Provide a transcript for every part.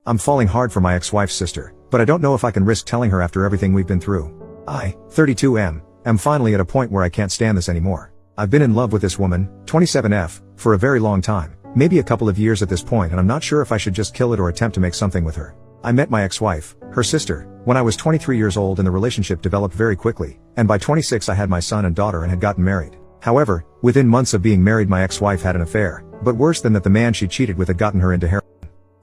I'm falling hard for my ex-wife's sister, but I don't know if I can risk telling her after everything we've been through. I, 32 am finally at a point where I can't stand this anymore. I've been in love with this woman, 27F, for a very long time, maybe a couple of years at this point, and I'm not sure if I should just kill it or attempt to make something with her. I met my ex-wife, her sister, when I was 23 years old, and the relationship developed very quickly, and by 26 I had my son and daughter and had gotten married. However, within months of being married my ex-wife had an affair, but worse than that, the man she cheated with had gotten her into heroin.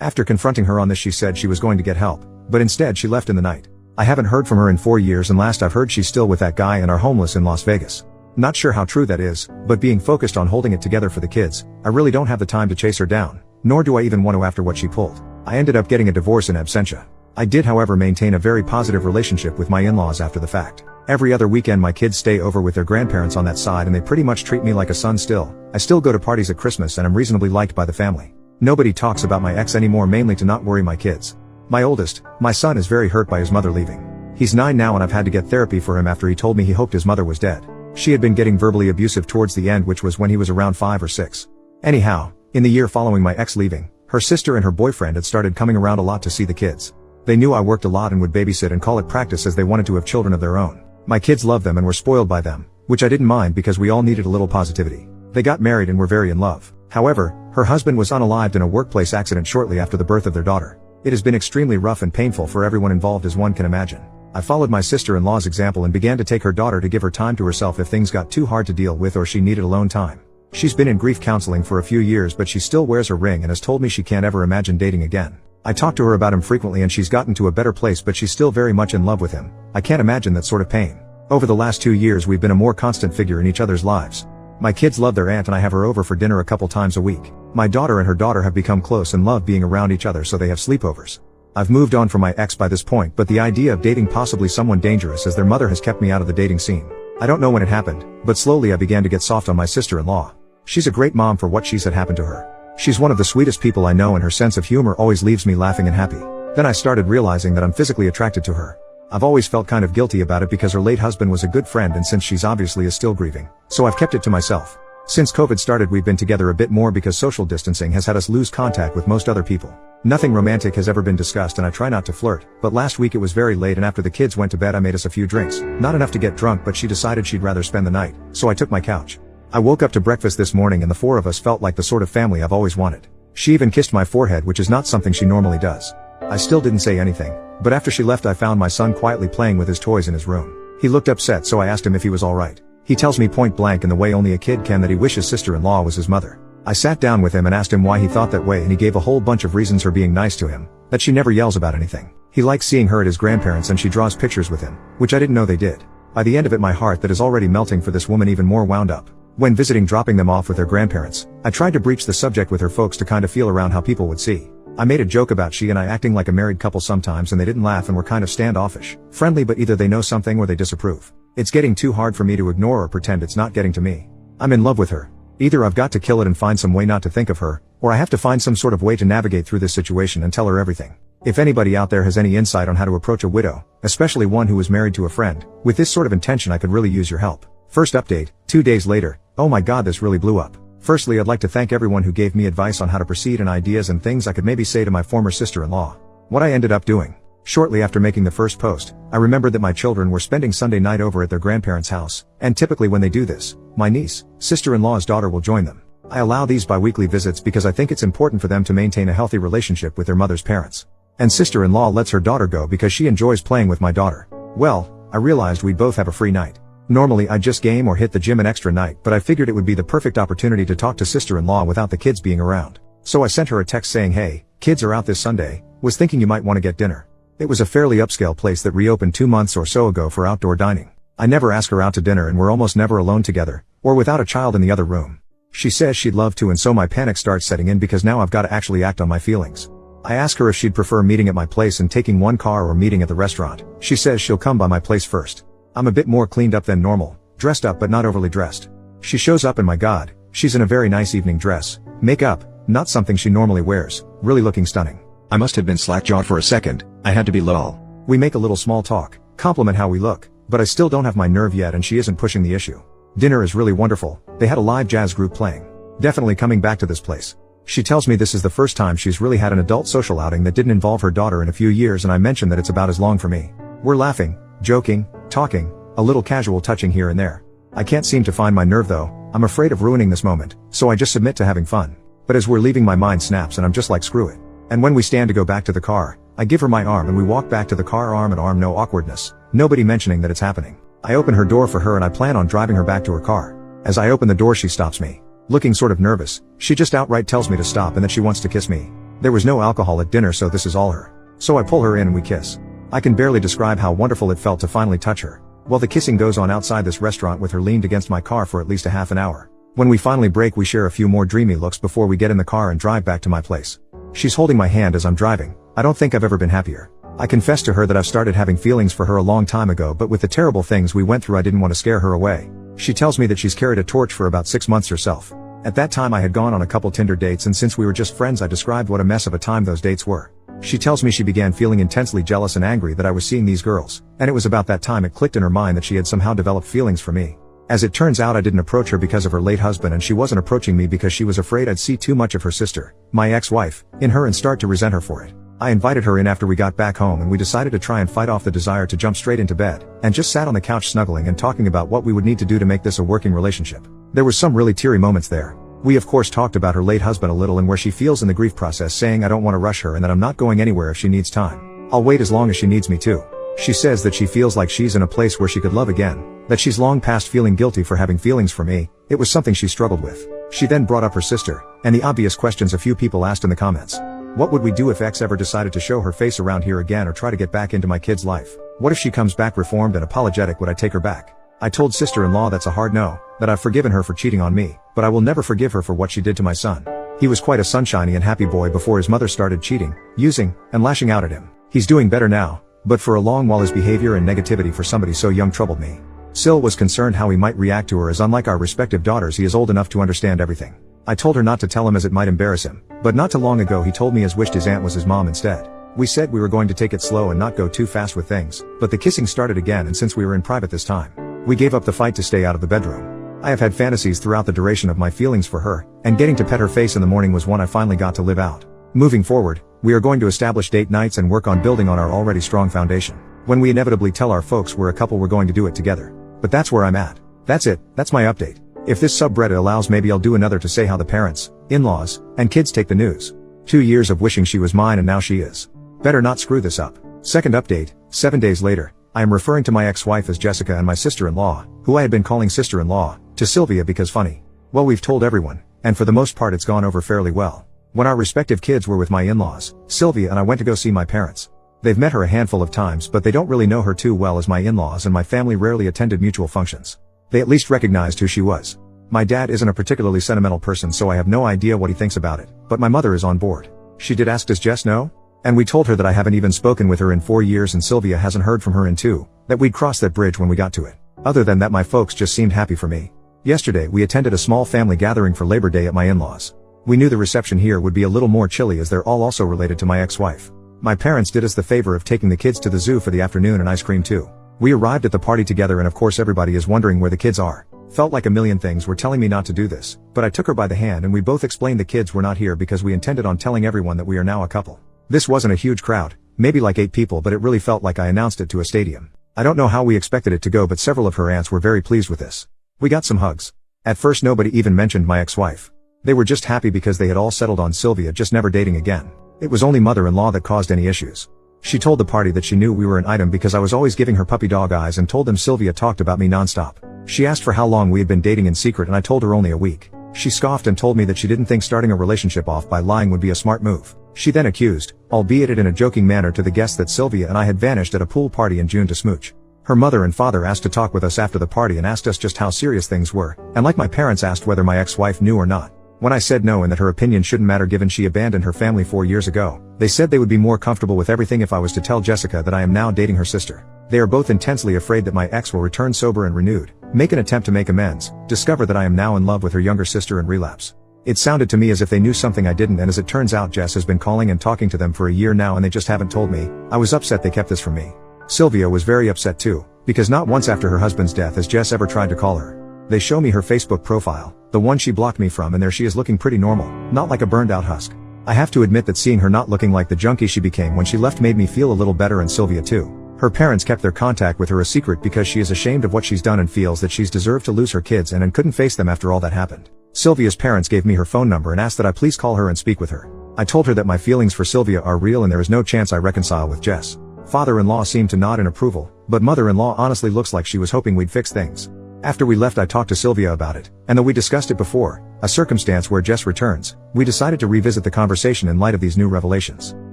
After confronting her on this, she said she was going to get help, but instead she left in the night. I haven't heard from her in 4 years, and last I've heard she's still with that guy and are homeless in Las Vegas. Not sure how true that is, but being focused on holding it together for the kids, I really don't have the time to chase her down, nor do I even want to after what she pulled. I ended up getting a divorce in absentia. I did however maintain a very positive relationship with my in-laws after the fact. Every other weekend my kids stay over with their grandparents on that side, and they pretty much treat me like a son still. I still go to parties at Christmas and I'm reasonably liked by the family. Nobody talks about my ex anymore, mainly to not worry my kids. My oldest, my son, is very hurt by his mother leaving. He's 9 now and I've had to get therapy for him after he told me he hoped his mother was dead. She had been getting verbally abusive towards the end, which was when he was around 5 or 6. Anyhow, in the year following my ex leaving, her sister and her boyfriend had started coming around a lot to see the kids. They knew I worked a lot and would babysit and call it practice, as they wanted to have children of their own. My kids loved them and were spoiled by them, which I didn't mind because we all needed a little positivity. They got married and were very in love. However, her husband was unalived in a workplace accident shortly after the birth of their daughter. It has been extremely rough and painful for everyone involved, as one can imagine. I followed my sister-in-law's example and began to take her daughter to give her time to herself if things got too hard to deal with or she needed alone time. She's been in grief counseling for a few years, but she still wears her ring and has told me she can't ever imagine dating again. I talk to her about him frequently and she's gotten to a better place, but she's still very much in love with him. I can't imagine that sort of pain. Over the last 2 years we've been a more constant figure in each other's lives. My kids love their aunt and I have her over for dinner a couple times a week. My daughter and her daughter have become close and love being around each other, so they have sleepovers. I've moved on from my ex by this point, but the idea of dating possibly someone dangerous as their mother has kept me out of the dating scene. I don't know when it happened, but slowly I began to get soft on my sister-in-law. She's a great mom for what she's had happen to her. She's one of the sweetest people I know and her sense of humor always leaves me laughing and happy. Then I started realizing that I'm physically attracted to her. I've always felt kind of guilty about it because her late husband was a good friend, and since she's obviously is still grieving, so I've kept it to myself. Since COVID started we've been together a bit more because social distancing has had us lose contact with most other people. Nothing romantic has ever been discussed and I try not to flirt, but last week it was very late and after the kids went to bed I made us a few drinks. Not enough to get drunk, but she decided she'd rather spend the night, so I took my couch. I woke up to breakfast this morning and the 4 of us felt like the sort of family I've always wanted. She even kissed my forehead, which is not something she normally does. I still didn't say anything, but after she left I found my son quietly playing with his toys in his room. He looked upset, so I asked him if he was alright. He tells me point blank in the way only a kid can that he wishes sister-in-law was his mother. I sat down with him and asked him why he thought that way, and he gave a whole bunch of reasons for being nice to him. That she never yells about anything. He likes seeing her at his grandparents and she draws pictures with him, which I didn't know they did. By the end of it my heart that is already melting for this woman even more wound up. When visiting, dropping them off with their grandparents, I tried to breach the subject with her folks to kind of feel around how people would see. I made a joke about she and I acting like a married couple sometimes, and they didn't laugh and were kind of standoffish. Friendly, but either they know something or they disapprove. It's getting too hard for me to ignore or pretend it's not getting to me. I'm in love with her. Either I've got to kill it and find some way not to think of her, or I have to find some sort of way to navigate through this situation and tell her everything. If anybody out there has any insight on how to approach a widow, especially one who is married to a friend, with this sort of intention, I could really use your help. First update, 2 days later. Oh my god, this really blew up. Firstly, I'd like to thank everyone who gave me advice on how to proceed and ideas and things I could maybe say to my former sister-in-law. What I ended up doing. Shortly after making the first post, I remembered that my children were spending Sunday night over at their grandparents' house, and typically when they do this, my niece, sister-in-law's daughter, will join them. I allow these bi-weekly visits because I think it's important for them to maintain a healthy relationship with their mother's parents. And sister-in-law lets her daughter go because she enjoys playing with my daughter. Well, I realized we'd both have a free night. Normally I'd just game or hit the gym an extra night, but I figured it would be the perfect opportunity to talk to sister-in-law without the kids being around. So I sent her a text saying, "Hey, kids are out this Sunday, was thinking you might want to get dinner." It was a fairly upscale place that reopened 2 months or so ago for outdoor dining. I never ask her out to dinner and we're almost never alone together, or without a child in the other room. She says she'd love to, and so my panic starts setting in because now I've got to actually act on my feelings. I ask her if she'd prefer meeting at my place and taking one car or meeting at the restaurant. She says she'll come by my place first. I'm a bit more cleaned up than normal, dressed up but not overly dressed. She shows up and my god, she's in a very nice evening dress, makeup, not something she normally wears, really looking stunning. I must have been slack-jawed for a second, I had to be lol. We make a little small talk, compliment how we look, but I still don't have my nerve yet and she isn't pushing the issue. Dinner is really wonderful, they had a live jazz group playing. Definitely coming back to this place. She tells me this is the first time she's really had an adult social outing that didn't involve her daughter in a few years, and I mention that it's about as long for me. We're laughing, joking, talking, a little casual touching here and there. I can't seem to find my nerve though. I'm afraid of ruining this moment, so I just submit to having fun. But as we're leaving, my mind snaps and I'm just like, screw it. And when we stand to go back to the car, I give her my arm and we walk back to the car arm in arm, no awkwardness, nobody mentioning that it's happening. I open her door for her and I plan on driving her back to her car. As I open the door, she stops me. Looking sort of nervous, she just outright tells me to stop and that she wants to kiss me. There was no alcohol at dinner, so this is all her. So I pull her in and we kiss. I can barely describe how wonderful it felt to finally touch her. Well, the kissing goes on outside this restaurant with her leaned against my car for at least a half an hour. When we finally break, we share a few more dreamy looks before we get in the car and drive back to my place. She's holding my hand as I'm driving. I don't think I've ever been happier. I confess to her that I've started having feelings for her a long time ago, but with the terrible things we went through, I didn't want to scare her away. She tells me that she's carried a torch for about 6 months herself. At that time I had gone on a couple Tinder dates, and since we were just friends, I described what a mess of a time those dates were. She tells me she began feeling intensely jealous and angry that I was seeing these girls, and it was about that time it clicked in her mind that she had somehow developed feelings for me. As it turns out, I didn't approach her because of her late husband, and she wasn't approaching me because she was afraid I'd see too much of her sister, my ex-wife, in her and start to resent her for it. I invited her in after we got back home and we decided to try and fight off the desire to jump straight into bed, and just sat on the couch snuggling and talking about what we would need to do to make this a working relationship. There were some really teary moments there. We of course talked about her late husband a little and where she feels in the grief process, saying I don't want to rush her and that I'm not going anywhere if she needs time. I'll wait as long as she needs me to. She says that she feels like she's in a place where she could love again, that she's long past feeling guilty for having feelings for me. It was something she struggled with. She then brought up her sister, and the obvious questions a few people asked in the comments. What would we do if X ever decided to show her face around here again or try to get back into my kid's life? What if she comes back reformed and apologetic? Would I take her back? I told sister-in-law that's a hard no, that I've forgiven her for cheating on me, but I will never forgive her for what she did to my son. He was quite a sunshiny and happy boy before his mother started cheating, using, and lashing out at him. He's doing better now, but for a long while his behavior and negativity for somebody so young troubled me. Sil was concerned how he might react to her, as unlike our respective daughters, he is old enough to understand everything. I told her not to tell him as it might embarrass him, but not too long ago he told me his wished his aunt was his mom instead. We said we were going to take it slow and not go too fast with things, but the kissing started again, and since we were in private this time, we gave up the fight to stay out of the bedroom. I have had fantasies throughout the duration of my feelings for her, and getting to pet her face in the morning was one I finally got to live out. Moving forward, we are going to establish date nights and work on building on our already strong foundation. When we inevitably tell our folks we're a couple, we're going to do it together. But that's where I'm at. That's it, that's my update. If this subreddit allows, maybe I'll do another to say how the parents, in-laws, and kids take the news. 2 years of wishing she was mine and now she is. Better not screw this up. Second update, 7 days later. I am referring to my ex-wife as Jessica and my sister-in-law, who I had been calling sister-in-law, to Sylvia because funny. Well, we've told everyone, and for the most part it's gone over fairly well. When our respective kids were with my in-laws, Sylvia and I went to go see my parents. They've met her a handful of times, but they don't really know her too well, as my in-laws and my family rarely attended mutual functions. They at least recognized who she was. My dad isn't a particularly sentimental person, so I have no idea what he thinks about it, but my mother is on board. She did ask, does Jess know? And we told her that I haven't even spoken with her in 4 years and Sylvia hasn't heard from her in 2, that we'd cross that bridge when we got to it. Other than that, my folks just seemed happy for me. Yesterday we attended a small family gathering for Labor Day at my in-laws. We knew the reception here would be a little more chilly as they're all also related to my ex-wife. My parents did us the favor of taking the kids to the zoo for the afternoon and ice cream too. We arrived at the party together and of course everybody is wondering where the kids are. Felt like a million things were telling me not to do this, but I took her by the hand and we both explained the kids were not here because we intended on telling everyone that we are now a couple. This wasn't a huge crowd, maybe like 8 people, but it really felt like I announced it to a stadium. I don't know how we expected it to go, but several of her aunts were very pleased with this. We got some hugs. At first nobody even mentioned my ex-wife. They were just happy because they had all settled on Sylvia just never dating again. It was only mother-in-law that caused any issues. She told the party that she knew we were an item because I was always giving her puppy dog eyes, and told them Sylvia talked about me nonstop. She asked for how long we had been dating in secret and I told her only a week. She scoffed and told me that she didn't think starting a relationship off by lying would be a smart move. She then accused, albeit it in a joking manner to the guests, that Sylvia and I had vanished at a pool party in June to smooch. Her mother and father asked to talk with us after the party and asked us just how serious things were, and like my parents asked whether my ex-wife knew or not. When I said no and that her opinion shouldn't matter given she abandoned her family 4 years ago, they said they would be more comfortable with everything if I was to tell Jessica that I am now dating her sister. They are both intensely afraid that my ex will return sober and renewed, make an attempt to make amends, discover that I am now in love with her younger sister and relapse. It sounded to me as if they knew something I didn't, and as it turns out Jess has been calling and talking to them for a year now and they just haven't told me. I was upset they kept this from me. Sylvia was very upset too, because not once after her husband's death has Jess ever tried to call her. They show me her Facebook profile, The one she blocked me from, and there she is looking pretty normal, not like a burned out husk. I have to admit that seeing her not looking like the junkie she became when she left made me feel a little better, and Sylvia too. Her parents kept their contact with her a secret because she is ashamed of what she's done and feels that she's deserved to lose her kids and couldn't face them after all that happened. Sylvia's parents gave me her phone number and asked that I please call her and speak with her. I told her that my feelings for Sylvia are real and there is no chance I reconcile with Jess. Father-in-law seemed to nod in approval, but mother-in-law honestly looks like she was hoping we'd fix things. After we left, I talked to Sylvia about it, and though we discussed it before, a circumstance where Jess returns, we decided to revisit the conversation in light of these new revelations.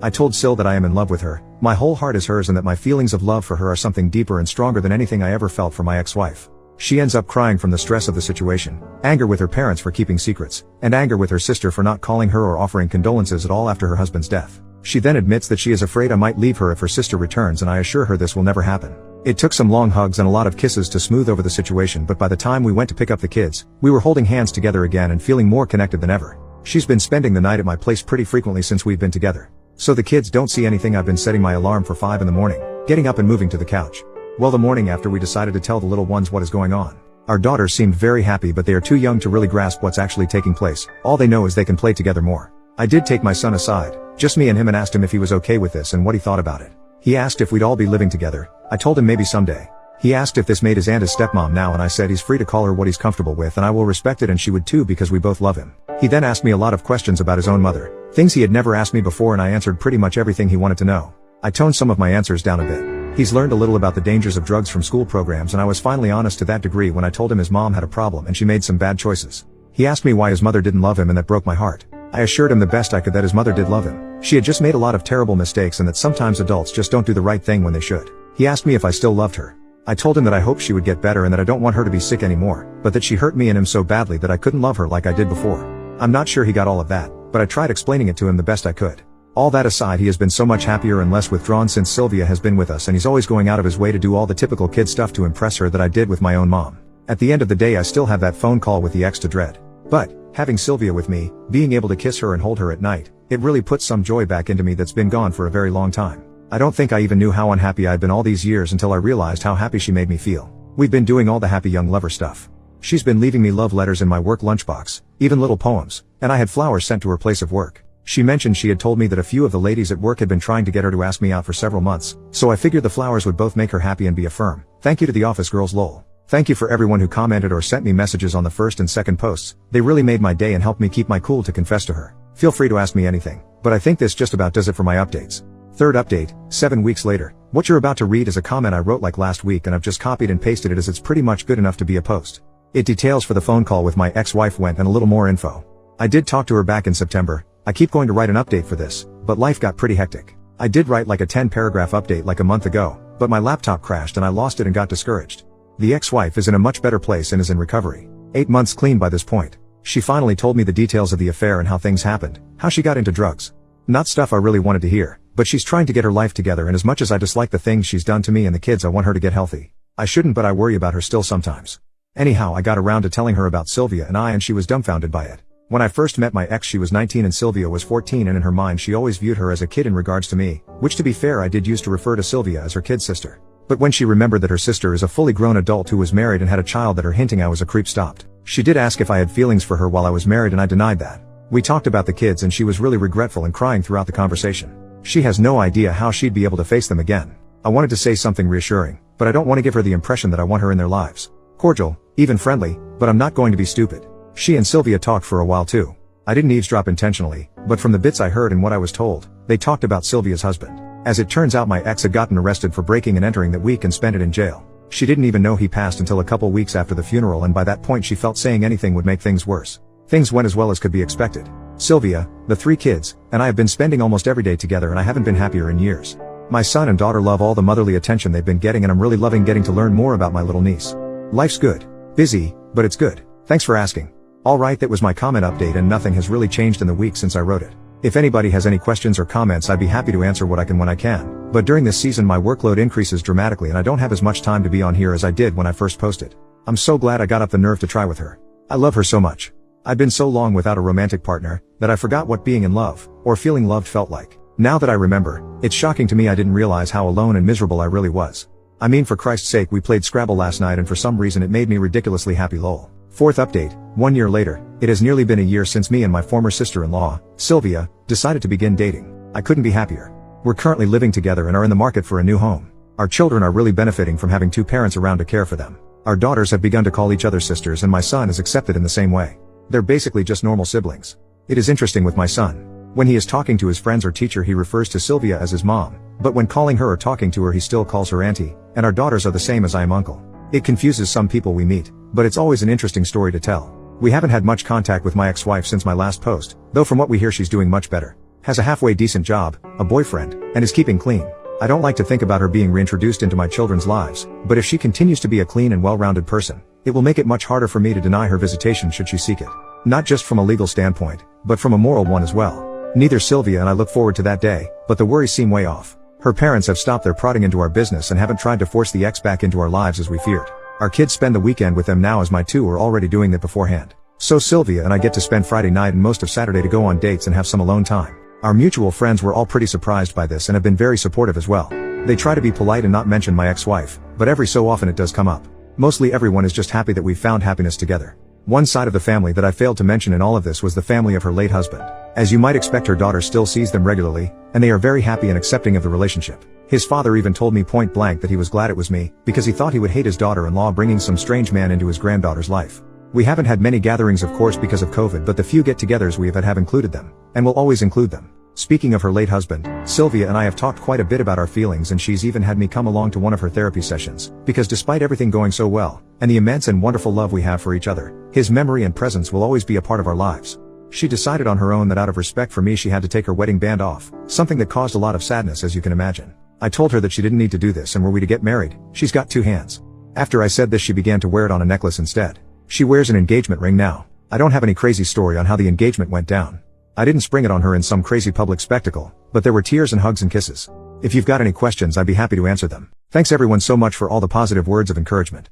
I told Syl that I am in love with her, my whole heart is hers, and that my feelings of love for her are something deeper and stronger than anything I ever felt for my ex-wife. She ends up crying from the stress of the situation, anger with her parents for keeping secrets, and anger with her sister for not calling her or offering condolences at all after her husband's death. She then admits that she is afraid I might leave her if her sister returns, and I assure her this will never happen. It took some long hugs and a lot of kisses to smooth over the situation, but by the time we went to pick up the kids, we were holding hands together again and feeling more connected than ever. She's been spending the night at my place pretty frequently since we've been together. So the kids don't see anything. I've been setting my alarm for 5 in the morning, getting up and moving to the couch. Well, the morning after, we decided to tell the little ones what is going on. Our daughters seemed very happy, but they are too young to really grasp what's actually taking place. All they know is they can play together more. I did take my son aside, just me and him, and asked him if he was okay with this and what he thought about it. He asked if we'd all be living together. I told him maybe someday. He asked if this made his aunt his stepmom now, and I said he's free to call her what he's comfortable with, and I will respect it, and she would too because we both love him. He then asked me a lot of questions about his own mother, things he had never asked me before, and I answered pretty much everything he wanted to know. I toned some of my answers down a bit. He's learned a little about the dangers of drugs from school programs, and I was finally honest to that degree when I told him his mom had a problem and she made some bad choices. He asked me why his mother didn't love him, and that broke my heart. I assured him the best I could that his mother did love him. She had just made a lot of terrible mistakes, and that sometimes adults just don't do the right thing when they should. He asked me if I still loved her. I told him that I hoped she would get better and that I don't want her to be sick anymore, but that she hurt me and him so badly that I couldn't love her like I did before. I'm not sure he got all of that, but I tried explaining it to him the best I could. All that aside, he has been so much happier and less withdrawn since Sylvia has been with us, and he's always going out of his way to do all the typical kid stuff to impress her that I did with my own mom. At the end of the day, I still have that phone call with the ex to dread. But, having Sylvia with me, being able to kiss her and hold her at night, it really puts some joy back into me that's been gone for a very long time. I don't think I even knew how unhappy I'd been all these years until I realized how happy she made me feel. We've been doing all the happy young lover stuff. She's been leaving me love letters in my work lunchbox, even little poems, and I had flowers sent to her place of work. She mentioned she had told me that a few of the ladies at work had been trying to get her to ask me out for several months, so I figured the flowers would both make her happy and be a firm thank you to the office girls, lol. Thank you for everyone who commented or sent me messages on the first and second posts. They really made my day and helped me keep my cool to confess to her. Feel free to ask me anything, but I think this just about does it for my updates. Third update, 7 weeks later. What you're about to read is a comment I wrote like last week, and I've just copied and pasted it as it's pretty much good enough to be a post. It details for the phone call with my ex-wife went and a little more info. I did talk to her back in September. I keep going to write an update for this, but life got pretty hectic. I did write like a 10-paragraph update like a month ago, but my laptop crashed and I lost it and got discouraged. The ex-wife is in a much better place and is in recovery. 8 months clean by this point. She finally told me the details of the affair and how things happened, how she got into drugs. Not stuff I really wanted to hear, but she's trying to get her life together, and as much as I dislike the things she's done to me and the kids, I want her to get healthy. I shouldn't, but I worry about her still sometimes. Anyhow, I got around to telling her about Sylvia and she was dumbfounded by it. When I first met my ex, she was 19 and Sylvia was 14, and in her mind she always viewed her as a kid in regards to me, which to be fair I did use to refer to Sylvia as her kid sister. But when she remembered that her sister is a fully grown adult who was married and had a child, that her hinting I was a creep stopped. She did ask if I had feelings for her while I was married, and I denied that. We talked about the kids and she was really regretful and crying throughout the conversation. She has no idea how she'd be able to face them again. I wanted to say something reassuring, but I don't want to give her the impression that I want her in their lives. Cordial, even friendly, but I'm not going to be stupid. She and Sylvia talked for a while too. I didn't eavesdrop intentionally, but from the bits I heard and what I was told, they talked about Sylvia's husband. As it turns out, my ex had gotten arrested for breaking and entering that week and spent it in jail. She didn't even know he passed until a couple weeks after the funeral, and by that point she felt saying anything would make things worse. Things went as well as could be expected. Sylvia, the 3 kids, and I have been spending almost every day together, and I haven't been happier in years. My son and daughter love all the motherly attention they've been getting, and I'm really loving getting to learn more about my little niece. Life's good. Busy, but it's good. Thanks for asking. Alright, that was my comment update, and nothing has really changed in the week since I wrote it. If anybody has any questions or comments, I'd be happy to answer what I can when I can, but during this season my workload increases dramatically and I don't have as much time to be on here as I did when I first posted. I'm so glad I got up the nerve to try with her. I love her so much. I've been so long without a romantic partner, that I forgot what being in love, or feeling loved felt like. Now that I remember, it's shocking to me I didn't realize how alone and miserable I really was. I mean, for Christ's sake, we played Scrabble last night and for some reason it made me ridiculously happy, lol. Fourth update, 1 year later, it has nearly been a year since me and my former sister-in-law, Sylvia, decided to begin dating. I couldn't be happier. We're currently living together and are in the market for a new home. Our children are really benefiting from having two parents around to care for them. Our daughters have begun to call each other sisters and my son is accepted in the same way. They're basically just normal siblings. It is interesting with my son. When he is talking to his friends or teacher he refers to Sylvia as his mom, but when calling her or talking to her he still calls her auntie, and our daughters are the same as I am uncle. It confuses some people we meet, but it's always an interesting story to tell. We haven't had much contact with my ex-wife since my last post, though from what we hear she's doing much better. Has a halfway decent job, a boyfriend, and is keeping clean. I don't like to think about her being reintroduced into my children's lives, but if she continues to be a clean and well-rounded person, it will make it much harder for me to deny her visitation should she seek it. Not just from a legal standpoint, but from a moral one as well. Neither Sylvia and I look forward to that day, but the worries seem way off. Her parents have stopped their prodding into our business and haven't tried to force the ex back into our lives as we feared. Our kids spend the weekend with them now as my two were already doing that beforehand. So Sylvia and I get to spend Friday night and most of Saturday to go on dates and have some alone time. Our mutual friends were all pretty surprised by this and have been very supportive as well. They try to be polite and not mention my ex-wife, but every so often it does come up. Mostly everyone is just happy that we've found happiness together. One side of the family that I failed to mention in all of this was the family of her late husband. As you might expect, her daughter still sees them regularly, and they are very happy and accepting of the relationship. His father even told me point blank that he was glad it was me, because he thought he would hate his daughter-in-law bringing some strange man into his granddaughter's life. We haven't had many gatherings of course because of COVID, but the few get-togethers we have included them, and will always include them. Speaking of her late husband, Sylvia and I have talked quite a bit about our feelings and she's even had me come along to one of her therapy sessions, because despite everything going so well, and the immense and wonderful love we have for each other, his memory and presence will always be a part of our lives. She decided on her own that out of respect for me she had to take her wedding band off, something that caused a lot of sadness as you can imagine. I told her that she didn't need to do this and were we to get married, she's got two hands. After I said this she began to wear it on a necklace instead. She wears an engagement ring now. I don't have any crazy story on how the engagement went down. I didn't spring it on her in some crazy public spectacle, but there were tears and hugs and kisses. If you've got any questions I'd be happy to answer them. Thanks everyone so much for all the positive words of encouragement.